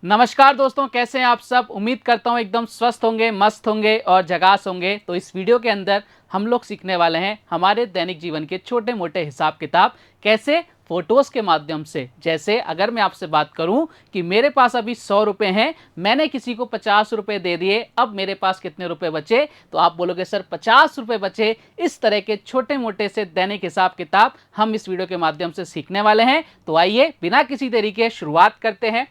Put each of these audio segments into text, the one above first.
नमस्कार दोस्तों, कैसे हैं आप सब। उम्मीद करता हूं एकदम स्वस्थ होंगे, मस्त होंगे और झकास होंगे। तो इस वीडियो के अंदर हम लोग सीखने वाले हैं हमारे दैनिक जीवन के छोटे मोटे हिसाब किताब कैसे फोटोज़ के माध्यम से। जैसे अगर मैं आपसे बात करूं कि मेरे पास अभी 100 रुपये हैं, मैंने किसी को 50 रुपये दे दिए, अब मेरे पास कितने रुपए बचे, तो आप बोलोगे सर 50 रुपये बचे। इस तरह के छोटे मोटे से दैनिक हिसाब किताब हम इस वीडियो के माध्यम से सीखने वाले हैं। तो आइए बिना किसी देरी के शुरुआत करते हैं।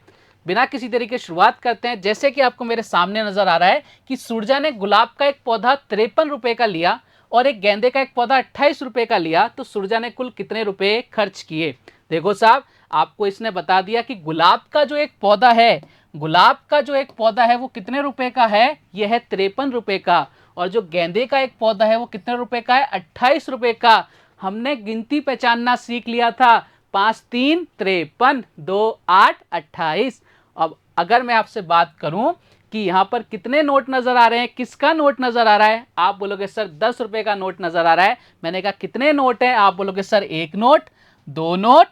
जैसे कि आपको मेरे सामने नजर आ रहा है कि सुरजा ने गुलाब का एक पौधा 53 रुपए का लिया और एक गेंदे का एक पौधा 28 रुपए का लिया, तो सुरजा ने कुल कितने रुपए खर्च किए। देखो साहब, आपको इसने बता दिया कि गुलाब का जो एक पौधा है वो कितने रुपए का है, यह है 53 रुपए का। और जो गेंदे का एक पौधा है वो कितने रुपए का है, 28 रुपए का। हमने गिनती पहचानना सीख लिया था, 5 3 53, 2 8 28। अब अगर मैं आपसे बात करूं कि यहां पर कितने नोट नजर आ रहे हैं, किसका नोट नजर आ रहा है, आप बोलोगे सर 10 रुपए का नोट नजर आ रहा है। मैंने कहा कितने नोट हैं, आप बोलोगे sir 1 note, 2 note,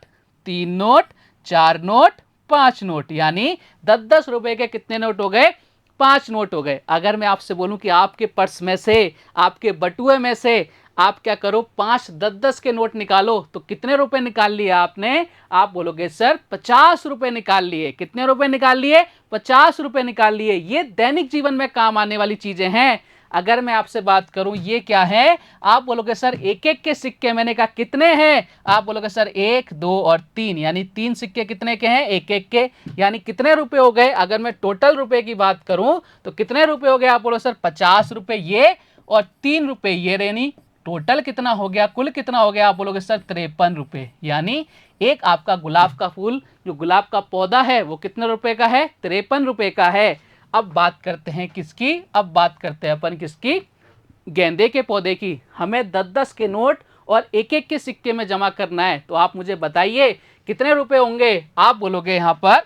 3 note, 4 note, 5 note, यानी 10-10 रुपए के कितने नोट हो गए, 5 नोट हो गए। अगर मैं आपसे बोलूं कि आपके पर्स में से, आपके बटुए में से आप क्या करो, 5 10-10 के नोट निकालो, तो कितने रुपए निकाल लिए आपने, आप बोलोगे सर 50 रुपए निकाल लिए। कितने रुपए निकाल लिए, 50 रुपए निकाल लिए। ये दैनिक जीवन में काम आने वाली चीजें हैं। अगर मैं आपसे बात करूं ये क्या है, आप बोलोगे सर एक एक के सिक्के। मैंने कहा कितने हैं, आप बोलोगे सर 1 2 और 3, यानी 3 सिक्के कितने के हैं, एक एक के, यानी कितने रुपए हो गए। अगर मैं टोटल रुपए की बात करूं तो कितने रुपए हो गए, आप बोलो सर 50 रुपए ये और 3 रुपए ये, रेनी टोटल कितना हो गया, कुल कितना हो गया, आप बोलोगे सर 53 रुपए। यानी एक आपका गुलाब का फूल, जो गुलाब का पौधा है वो कितने रुपए का है, 53 रुपए का है। अब बात करते हैं किसकी, अब बात करते हैं अपन किसकी, गेंदे के पौधे की। हमें 10-10 के नोट और एक एक के सिक्के में जमा करना है, तो आप मुझे बताइए कितने रुपए होंगे। आप बोलोगे यहां पर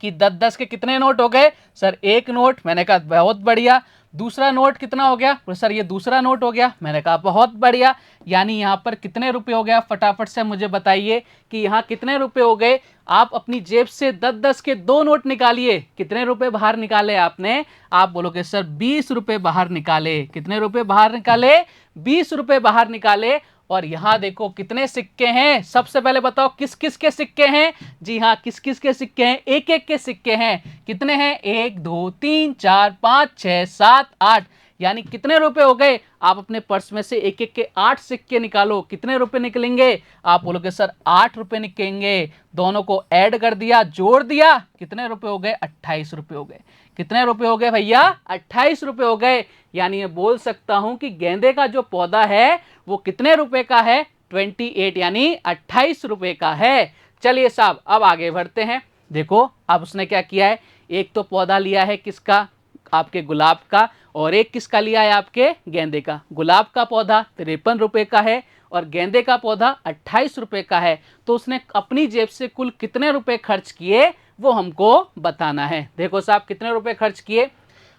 कि 10-10 के कितने नोट हो गए, सर 1 नोट। मैंने कहा बहुत बढ़िया। दूसरा नोट कितना हो गया, सर ये दूसरा नोट हो गया। मैंने कहा बहुत बढ़िया। यानी यहाँ पर कितने रुपए हो गया, फटाफट से मुझे बताइए कि यहाँ कितने रुपए हो गए। आप अपनी जेब से 10-10 के 2 नोट निकालिए। कितने रुपए बाहर निकाले आपने, आप बोलोगे सर 20 रुपए बाहर निकाले। कितने रुपए बाहर निकाले, 20 रुपए बाहर निकाले। और यहां देखो कितने सिक्के हैं, सबसे पहले बताओ किस किस के सिक्के हैं। जी हाँ, किस किस के सिक्के हैं, एक एक के सिक्के हैं। कितने हैं, 1 2 3 4 5 6 7 8, यानी कितने रुपए हो गए। आप अपने पर्स में से एक एक के 8 सिक्के निकालो, कितने रुपए निकलेंगे, आप बोलोगे सर 8 रुपए निकलेंगे। दोनों को ऐड कर दिया, जोड़ दिया, कितने रुपए हो गए, 28 रुपए हो गए। कितने रुपए हो गए भैया, 28 रुपए हो गए। यानी मैं बोल सकता हूं कि गेंदे का जो पौधा है वो कितने रुपए का है, 28, यानी 28 रुपए का है। चलिए साहब अब आगे बढ़ते हैं। देखो अब उसने क्या किया है, एक तो पौधा लिया है किसका, आपके गुलाब का, और एक किसका लिया है, आपके गेंदे का। गुलाब का पौधा 53 रुपए का है और गेंदे का पौधा 28 रुपए का है। तो उसने अपनी जेब से कुल कितने रुपए खर्च किए वो हमको बताना है। देखो साहब कितने रुपए खर्च किए,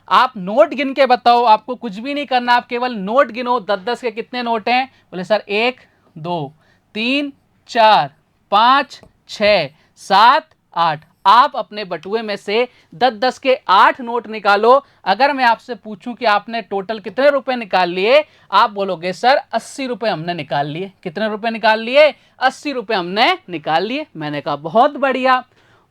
आप नोट गिन के बताओ, आपको कुछ भी नहीं करना, आप केवल नोट गिनो। 10-10 के कितने नोट हैं, बोले सर 1 2 3 4 5 6 7 8। आप अपने बटुए में से 10-10 के 8 नोट निकालो। अगर मैं आपसे पूछूं कि आपने टोटल कितने रुपए निकाल लिए, आप बोलोगे सर 80 रुपए हमने निकाल लिए। कितने रुपए निकाल लिए, 80 रुपए हमने निकाल लिए। मैंने कहा बहुत बढ़िया।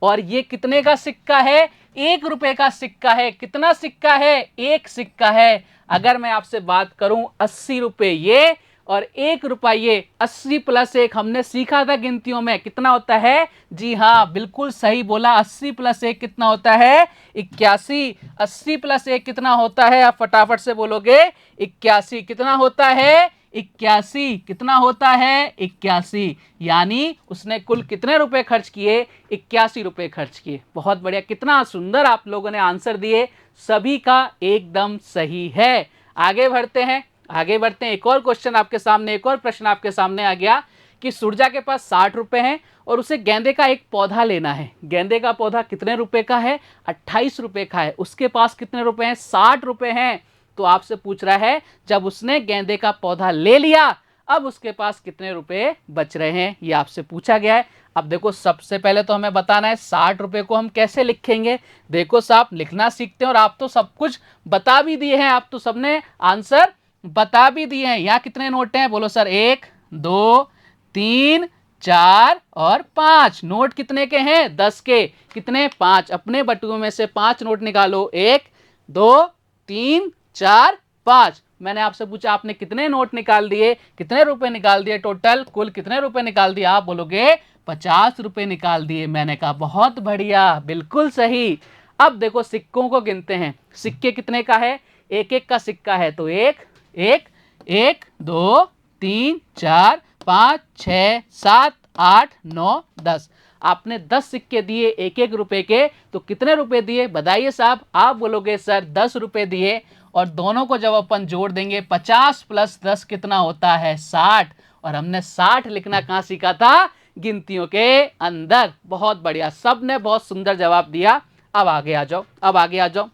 और ये कितने का सिक्का है, 1 रुपए का सिक्का है। कितना सिक्का है, 1 सिक्का है। अगर मैं आपसे बात करूं 80 रुपए ये और 1 रुपया ये, 80 + 1 हमने सीखा था गिनतियों में कितना होता है। जी हाँ बिल्कुल सही बोला, 80 + 1 कितना होता है, 81। 80 + 1 कितना होता है, आप फटाफट से बोलोगे 81। कितना होता है, 81। कितना होता है, 81। यानी उसने कुल कितने रुपए खर्च किए, 81 रुपए खर्च किए। बहुत बढ़िया, कितना सुंदर आप लोगों ने आंसर दिए, सभी का एकदम सही है। आगे बढ़ते हैं, आगे बढ़ते हैं। एक और क्वेश्चन आपके सामने, एक और प्रश्न आपके सामने आ गया कि सुरजा के पास 60 रुपए हैं और उसे गेंदे का एक पौधा लेना है। गेंदे का पौधा कितने रुपए का है, 28 रुपए का है। उसके पास कितने रुपए हैं, 60 रुपए हैं। तो आपसे पूछ रहा है जब उसने गेंदे का पौधा ले लिया, अब उसके पास कितने रुपए बच रहे हैं ये आपसे पूछा गया है। अब देखो सबसे पहले तो हमें बताना है 60 रुपए को हम कैसे लिखेंगे। देखो साहब लिखना सीखते हैं, और आप तो सब कुछ बता भी दिए हैं, आप तो सबने आंसर बता भी दिए हैं। यहाँ कितने नोट हैं बोलो सर? 1 2 3 4 और 5। नोट कितने के हैं? 10 के। कितने? 5। अपने बटुए में से 5 नोट निकालो। 1 2 3 4 5। मैंने आपसे पूछा आपने कितने नोट निकाल दिए, कितने रुपए निकाल दिए, टोटल कुल कितने रुपए निकाल दिए? आप बोलोगे 50 रुपए निकाल दिए। मैंने कहा बहुत बढ़िया, बिल्कुल सही। अब देखो सिक्कों को गिनते हैं। सिक्के कितने का है? एक एक का सिक्का है तो 1 1 1 2 3 4 5 6 7 8 9 10। आपने 10 सिक्के दिए एक एक रुपए के, तो कितने रुपए दिए बताइए साहब? आप बोलोगे सर 10 रुपए दिए, और दोनों को जब अपन जोड़ देंगे 50 प्लस 10 कितना होता है? 60। और हमने 60 लिखना कहाँ सीखा था? गिनतियों के अंदर। बहुत बढ़िया, सबने बहुत सुंदर जवाब दिया। अब आगे आ जाओ, अब आगे आ जाओ।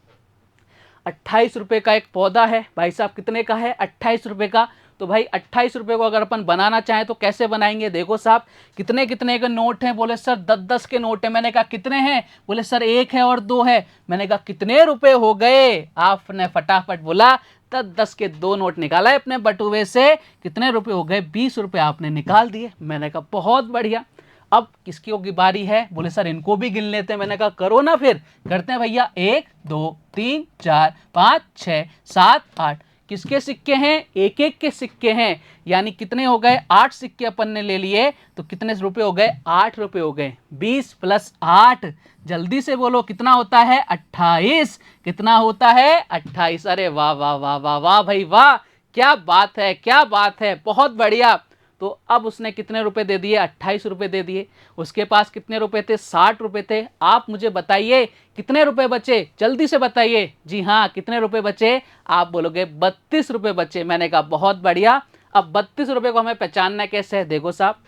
28 रुपए का एक पौधा है भाई साहब, कितने का है? 28 रुपए का। तो भाई 28 रुपए को अगर अपन बनाना चाहें तो कैसे बनाएंगे? देखो साहब कितने कितने के नोट हैं? बोले सर 10-10 के नोट हैं। मैंने कहा कितने हैं? बोले सर 1 है और 2 है। मैंने कहा कितने रुपए हो गए? आपने फटाफट बोला 10-10 के 2 नोट निकाला है अपने बटुए से। कितने रुपए हो गए? 20 रुपए आपने निकाल दिए। मैंने कहा बहुत बढ़िया। अब किसकी होगी बारी है? बोले सर इनको भी गिन लेते हैं। मैंने कहा करो ना, फिर करते हैं भैया। 1 2 3 4 5 6 7 8। किसके सिक्के हैं? एक एक के सिक्के हैं। यानी कितने हो गए? 8 सिक्के अपन ने ले लिए, तो कितने रुपए हो गए? 8 रुपए हो गए। 20 प्लस 8, जल्दी से बोलो कितना होता है? 28। कितना होता है? 28। अरे वाह वाह वाह वाह वाह भाई वाह, क्या बात है, क्या बात है, बहुत बढ़िया। तो अब उसने कितने रुपए दे दिए? 28 रुपए दे दिए। उसके पास कितने रुपए थे? 60 रुपए थे। आप मुझे बताइए कितने रुपए बचे? जल्दी से बताइए। जी हाँ, कितने रुपए बचे? आप बोलोगे 32 रुपए बचे। मैंने कहा बहुत बढ़िया। अब 32 रुपए को हमें पहचानना कैसे है? देखो साहब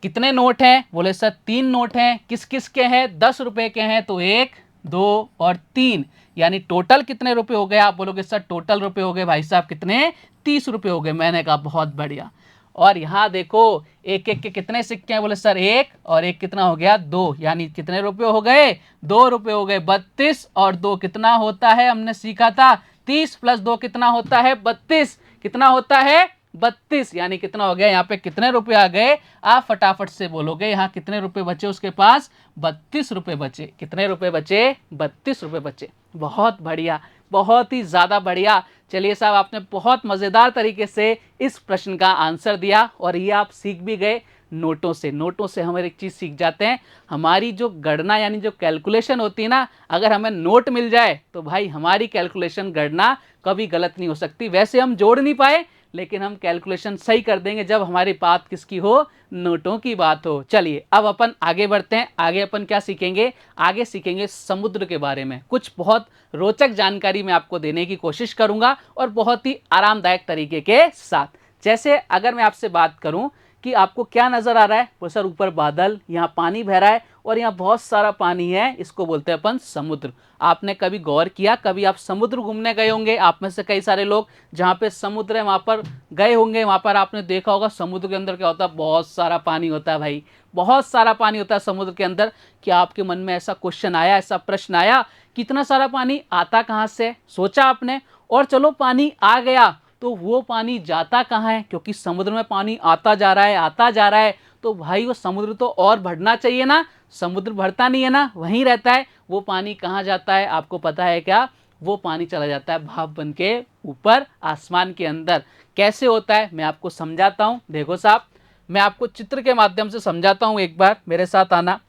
कितने नोट हैं? बोले सर 3 नोट हैं। किस किस के हैं? 10 रुपए के हैं। तो 1 2 और 3, यानी टोटल कितने रुपए हो गए? आप बोलोगे सर टोटल रुपए हो गए भाई साहब कितने? 30 रुपए हो गए। मैंने कहा बहुत बढ़िया। और यहाँ देखो एक एक के कितने सिक्के हैं? बोले सर 1 और 1 कितना हो गया? 2, यानी कितने रुपए हो गए? 2 रुपए हो गए। 32 और 2 कितना होता है? हमने सीखा था 30 प्लस 2 कितना होता है? 32। कितना होता है? 32। यानी कितना हो गया? यहाँ पे कितने रुपए आ गए? आप फटाफट से बोलोगे। यहाँ कितने रुपए बचे उसके पास? 32 रुपए बचे। कितने रुपए बचे? 32 रुपए बचे। बहुत बढ़िया, बहुत ही ज़्यादा बढ़िया। चलिए साहब आपने बहुत मज़ेदार तरीके से इस प्रश्न का आंसर दिया, और ये आप सीख भी गए नोटों से। नोटों से हम एक चीज़ सीख जाते हैं, हमारी जो गणना यानी जो कैलकुलेशन होती है ना, अगर हमें नोट मिल जाए तो भाई हमारी कैलकुलेशन गणना कभी गलत नहीं हो सकती। वैसे हम जोड़ नहीं पाए, लेकिन हम कैलकुलेशन सही कर देंगे जब हमारी बात किसकी हो? नोटों की बात हो। चलिए अब अपन आगे बढ़ते हैं। आगे अपन क्या सीखेंगे? आगे सीखेंगे समुद्र के बारे में। कुछ बहुत रोचक जानकारी मैं आपको देने की कोशिश करूंगा, और बहुत ही आरामदायक तरीके के साथ। जैसे अगर मैं आपसे बात करूं कि आपको क्या नजर आ रहा है? वो सर ऊपर बादल, यहाँ पानी बह रहा है, और यहाँ बहुत सारा पानी है, इसको बोलते हैं अपन समुद्र। आपने कभी गौर किया? कभी आप समुद्र घूमने गए होंगे, आप में से कई सारे लोग जहाँ पे समुद्र है वहाँ पर गए होंगे। वहाँ पर आपने देखा होगा समुद्र के अंदर क्या होता है? बहुत सारा पानी होता है भाई, बहुत सारा पानी होता है समुद्र के अंदर। क्या आपके मन में ऐसा क्वेश्चन आया, ऐसा प्रश्न आया, कितना सारा पानी आता कहाँ से? सोचा आपने? और चलो पानी आ गया तो वो पानी जाता कहाँ है? क्योंकि समुद्र में पानी आता जा रहा है, आता जा रहा है, तो भाई वो समुद्र तो और बढ़ना चाहिए ना। समुद्र बढ़ता नहीं है ना, वहीं रहता है। वो पानी कहाँ जाता है आपको पता है क्या? वो पानी चला जाता है भाप बन के ऊपर आसमान के अंदर। कैसे होता है मैं आपको समझाता हूँ। देखो साहब मैं आपको चित्र के माध्यम से समझाता हूँ। एक बार मेरे साथ आना,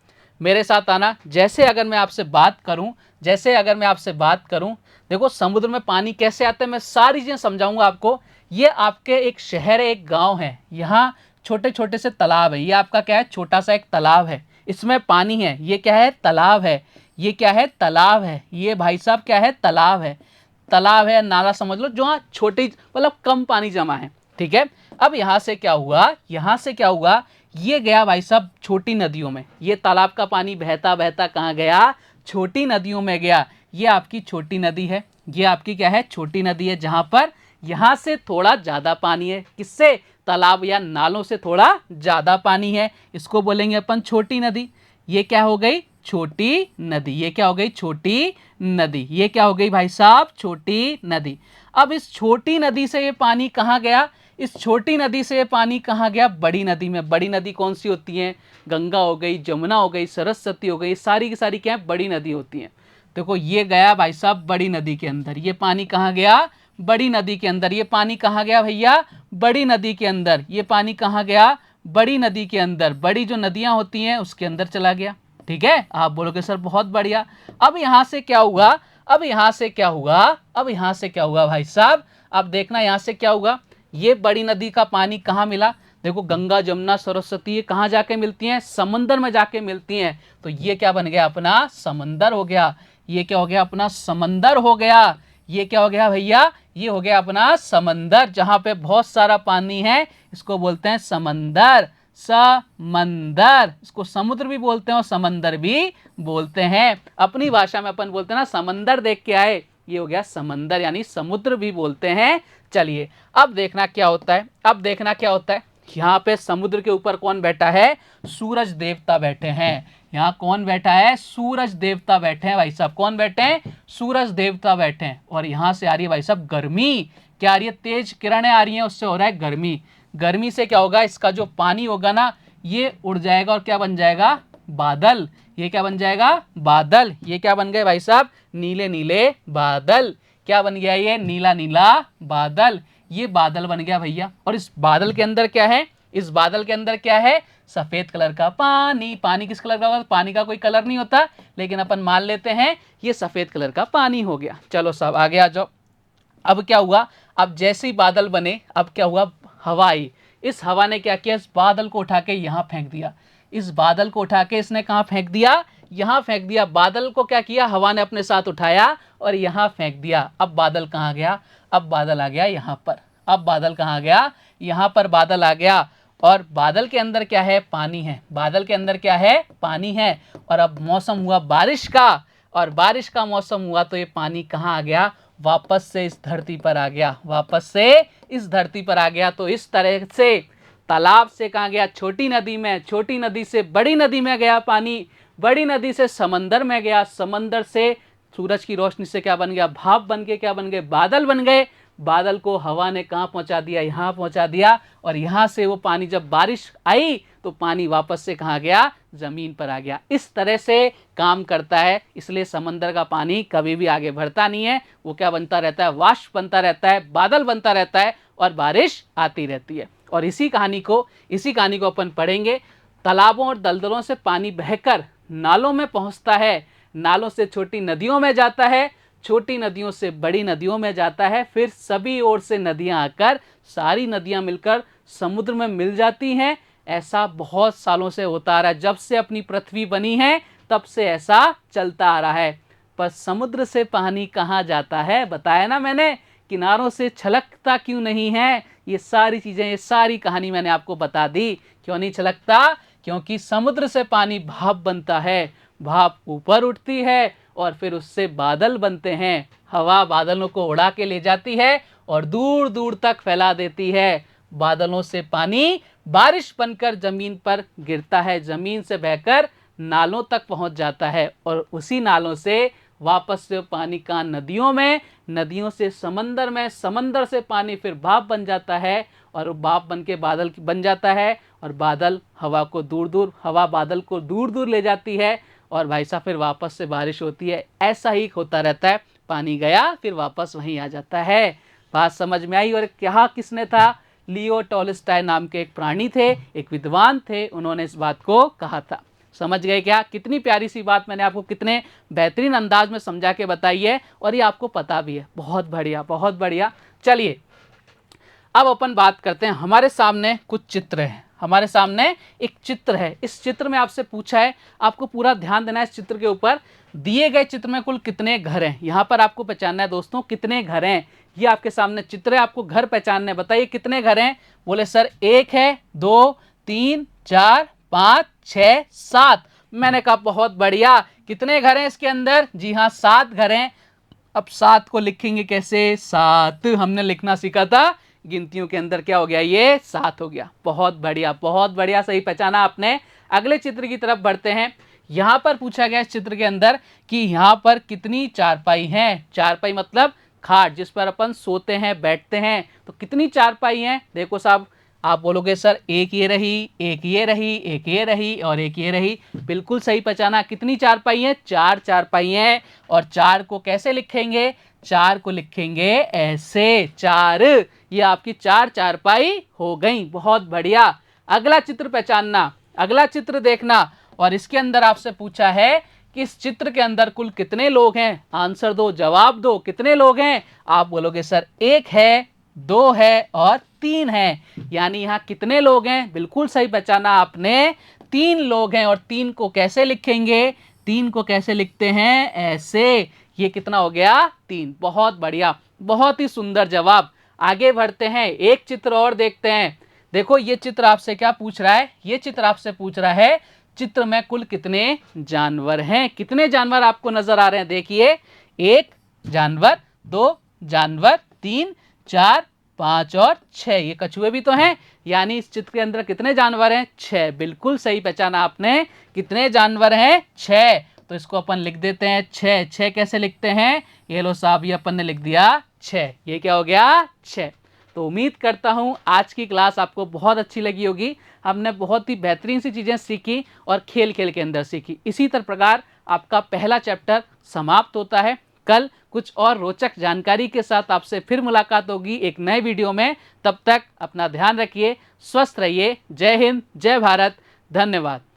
मेरे साथ आना। जैसे अगर मैं आपसे बात करूं, जैसे अगर मैं आपसे बात करूं, देखो समुद्र में पानी कैसे आता है मैं सारी चीज़ें समझाऊंगा आपको। ये आपके एक शहर है, एक गांव है, यहाँ छोटे छोटे से तालाब है। ये आपका क्या है? छोटा सा एक तालाब है, इसमें पानी है। ये क्या है? तालाब है। ये क्या है? तालाब है। ये भाई साहब क्या है? तालाब है। तालाब है, नाला समझ लो, जो छोटी मतलब कम पानी जमा है। ठीक है। अब यहाँ से क्या हुआ? यहाँ से क्या हुआ? ये गया भाई साहब छोटी नदियों में। ये तालाब का पानी बहता बहता कहाँ गया? छोटी नदियों में गया। ये आपकी छोटी नदी है, ये आपकी क्या है? छोटी नदी है, जहाँ पर यहाँ से थोड़ा ज़्यादा पानी है। किससे? तालाब या नालों से थोड़ा ज़्यादा पानी है, इसको बोलेंगे अपन छोटी नदी। ये क्या हो गई? छोटी नदी। ये क्या हो गई? छोटी नदी। ये क्या हो गई भाई साहब? छोटी नदी। अब इस छोटी नदी से ये पानी कहाँ गया? इस छोटी नदी से ये पानी कहाँ गया? बड़ी नदी में। बड़ी नदी कौन सी होती है? गंगा हो गई, जमुना हो गई, सरस्वती हो गई, सारी की सारी क्या है? बड़ी नदी होती हैं। देखो ये गया भाई साहब बड़ी नदी के अंदर। ये पानी कहाँ गया? बड़ी नदी के अंदर। ये पानी कहाँ गया भैया? बड़ी नदी के अंदर। ये पानी कहाँ गया? बड़ी नदी के अंदर। बड़ी जो नदियां होती हैं उसके अंदर चला गया। ठीक है, आप बोलोगे सर बहुत बढ़िया। अब यहां से क्या हुआ? अब यहां से क्या हुआ? अब यहां से क्या हुआ भाई साहब? अब देखना यहां से क्या हुआ। ये बड़ी नदी का पानी कहाँ मिला? देखो गंगा, जमुना, सरस्वती ये कहाँ जाके मिलती हैं? समंदर में जाके मिलती हैं। तो ये क्या बन गया? अपना समंदर हो गया। ये क्या हो गया? अपना समंदर हो गया। ये क्या हो गया भैया? ये हो गया अपना समंदर, जहां पे बहुत सारा पानी है, इसको बोलते हैं समंदर। समंदर, इसको समुद्र भी बोलते हैं और समंदर भी बोलते हैं। अपनी भाषा में अपन बोलते हैं ना, समंदर देख के आए, ये हो गया समंदर, यानी समुद्र भी बोलते हैं। चलिए अब देखना क्या होता है। अब देखना क्या होता है, यहाँ पे समुद्र के ऊपर कौन बैठा है? सूरज देवता बैठे हैं। यहाँ कौन बैठा है? सूरज देवता बैठे हैं भाई साहब। कौन बैठे हैं? सूरज देवता बैठे हैं। और यहाँ से आ रही है भाई साहब गर्मी। क्या आ रही है? तेज किरणें आ रही हैं, उससे हो रहा है गर्मी। गर्मी से क्या होगा? इसका जो पानी होगा ना, ये उड़ जाएगा और क्या बन जाएगा? बादल। ये क्या बन जाएगा? बादल। ये क्या बन गए भाई साहब? नीले नीले बादल। क्या बन गया? ये नीला नीला बादल। ये बादल बन गया भैया। और इस बादल के अंदर क्या है? इस बादल के अंदर क्या है? सफेद कलर का पानी। पानी किस कलर का होगा? पानी का कोई कलर नहीं होता, लेकिन अपन मान लेते हैं ये सफेद कलर का पानी हो गया। चलो साहब आगे आ जाओ। अब क्या हुआ? अब जैसे ही बादल बने, अब क्या हुआ? हवा आई। इस हवा ने क्या किया? इस बादल को उठा के यहाँ फेंक दिया। इस बादल को उठा के इसने कहाँ फेंक दिया? यहाँ फेंक दिया। बादल को क्या किया? हवा ने अपने साथ उठाया और यहाँ फेंक दिया। अब बादल कहाँ गया? अब बादल आ गया यहाँ पर। अब बादल कहाँ गया? यहाँ पर बादल आ गया। और बादल के अंदर क्या है? पानी है। बादल के अंदर क्या है? पानी है। और अब मौसम हुआ बारिश का, और बारिश का मौसम हुआ तो ये पानी कहाँ आ गया? वापस से इस धरती पर आ गया। वापस से इस धरती पर आ गया। तो इस तरह से तालाब से कहाँ गया? छोटी नदी में। छोटी नदी से बड़ी नदी में गया पानी। बड़ी नदी से समंदर में गया। समंदर से सूरज की रोशनी से क्या बन गया? भाप बन के क्या बन गए? बादल बन गए। बादल को हवा ने कहाँ पहुंचा दिया? यहाँ पहुंचा दिया। और यहाँ से वो पानी, जब बारिश आई तो पानी वापस से कहाँ गया? जमीन पर आ गया। इस तरह से काम करता है। इसलिए समंदर का पानी कभी भी आगे बढ़ता नहीं है। वो क्या बनता रहता है? वाष्प बनता रहता है, बादल बनता रहता है और बारिश आती रहती है। और इसी कहानी को अपन पढ़ेंगे। तालाबों और दलदलों से पानी बहकर नालों में पहुंचता है, नालों से छोटी नदियों में जाता है, छोटी नदियों से बड़ी नदियों में जाता है, फिर सभी ओर से नदियां आकर, सारी नदियां मिलकर समुद्र में मिल जाती हैं। ऐसा बहुत सालों से होता आ रहा है। जब से अपनी पृथ्वी बनी है तब से ऐसा चलता आ रहा है। पर समुद्र से पानी कहाँ जाता है? बताया ना मैंने, किनारों से छलकता क्यों नहीं है? ये सारी चीज़ें, ये सारी कहानी मैंने आपको बता दी। क्यों नहीं छलकता? क्योंकि समुद्र से पानी भाप बनता है। भाप ऊपर उठती है और फिर उससे बादल बनते हैं। हवा बादलों को उड़ा के ले जाती है और दूर दूर तक फैला देती है। बादलों से पानी बारिश बनकर जमीन पर गिरता है, जमीन से बहकर नालों तक पहुंच जाता है और उसी नालों से वापस से पानी का नदियों में, नदियों से समंदर में, समंदर से पानी फिर भाप बन जाता है और भाप बन के बादल बन जाता है। और बादल हवा बादल को दूर दूर ले जाती है और भाई साहब फिर वापस से बारिश होती है। ऐसा ही होता रहता है। पानी गया फिर वापस वहीं आ जाता है। बात समझ में आई? और क्या किसने था? लियो टॉलस्टॉय नाम के एक प्राणी थे, एक विद्वान थे, उन्होंने इस बात को कहा था। समझ गए क्या? कितनी प्यारी सी बात मैंने आपको कितने बेहतरीन अंदाज में समझा के बताई है और ये आपको पता भी है। बहुत बढ़िया, बहुत बढ़िया। चलिए अब अपन बात करते हैं। हमारे सामने कुछ चित्र हैं। हमारे सामने एक चित्र है। इस चित्र में आपसे पूछा है, आपको पूरा ध्यान देना है इस चित्र के ऊपर। दिए गए चित्र में कुल कितने घर हैं? यहाँ पर आपको पहचानना है दोस्तों, कितने घर हैं। ये आपके सामने चित्र है, आपको घर पहचानना है। बताइए कितने घर हैं? बोले सर 1 है, 2, 3, 4, 5, 6, 7। मैंने कहा बहुत बढ़िया। कितने घर हैं इसके अंदर? जी हाँ, 7 घर हैं। अब 7 को लिखेंगे कैसे? 7 हमने लिखना सीखा था गिनतियों के अंदर क्या हो गया, ये 7 हो गया। बहुत बढ़िया, सही पहचाना आपने। अगले चित्र की तरफ बढ़ते हैं। यहाँ पर पूछा गया इस चित्र के अंदर कि यहाँ पर कितनी चारपाई हैं। चारपाई मतलब खाट जिस पर अपन सोते हैं, बैठते हैं। तो कितनी चारपाई हैं, देखो साहब, आप बोलोगे सर एक ये रही, एक ये रही, एक ये रही और एक ये रही। बिल्कुल सही पहचाना। कितनी चारपाई हैं, 4 चारपाई हैं। और 4 को कैसे लिखेंगे, 4 को लिखेंगे ऐसे, 4। ये आपकी 4 चारपाई हो गई। बहुत बढ़िया। अगला चित्र पहचानना, अगला चित्र देखना। और इसके अंदर आपसे पूछा है कि इस चित्र के अंदर कुल कितने लोग हैं। आंसर दो, जवाब दो, कितने लोग हैं। आप बोलोगे सर 1 है, 2 है और 3 है। यानी यहाँ कितने लोग हैं, बिल्कुल सही पहचाना आपने, 3 लोग हैं। और 3 को कैसे लिखेंगे, 3 को कैसे लिखते हैं, ऐसे। ये कितना हो गया, 3। बहुत बढ़िया, बहुत ही सुंदर जवाब। आगे बढ़ते हैं, एक चित्र और देखते हैं। देखो ये चित्र आपसे क्या पूछ रहा है, ये चित्र आपसे पूछ रहा है चित्र में कुल कितने जानवर हैं। कितने जानवर आपको नजर आ रहे हैं, देखिए 1 जानवर, 2 जानवर, 3, 4, 5 और 6। ये कछुए भी तो हैं। यानी इस चित्र के अंदर कितने जानवर हैं, 6। बिल्कुल सही पहचाना आपने। कितने जानवर हैं, 6। तो इसको अपन लिख देते हैं 6। 6 कैसे लिखते हैं, ये लो साहब, ये अपन ने लिख दिया 6। ये क्या हो गया, 6। तो उम्मीद करता हूँ आज की क्लास आपको बहुत अच्छी लगी होगी। हमने बहुत ही बेहतरीन सी चीज़ें सीखी और खेल खेल के अंदर सीखी। इसी तरह प्रकार आपका पहला चैप्टर समाप्त होता है। कल कुछ और रोचक जानकारी के साथ आपसे फिर मुलाकात होगी एक नए वीडियो में। तब तक अपना ध्यान रखिए, स्वस्थ रहिए। जय हिंद, जय भारत, धन्यवाद।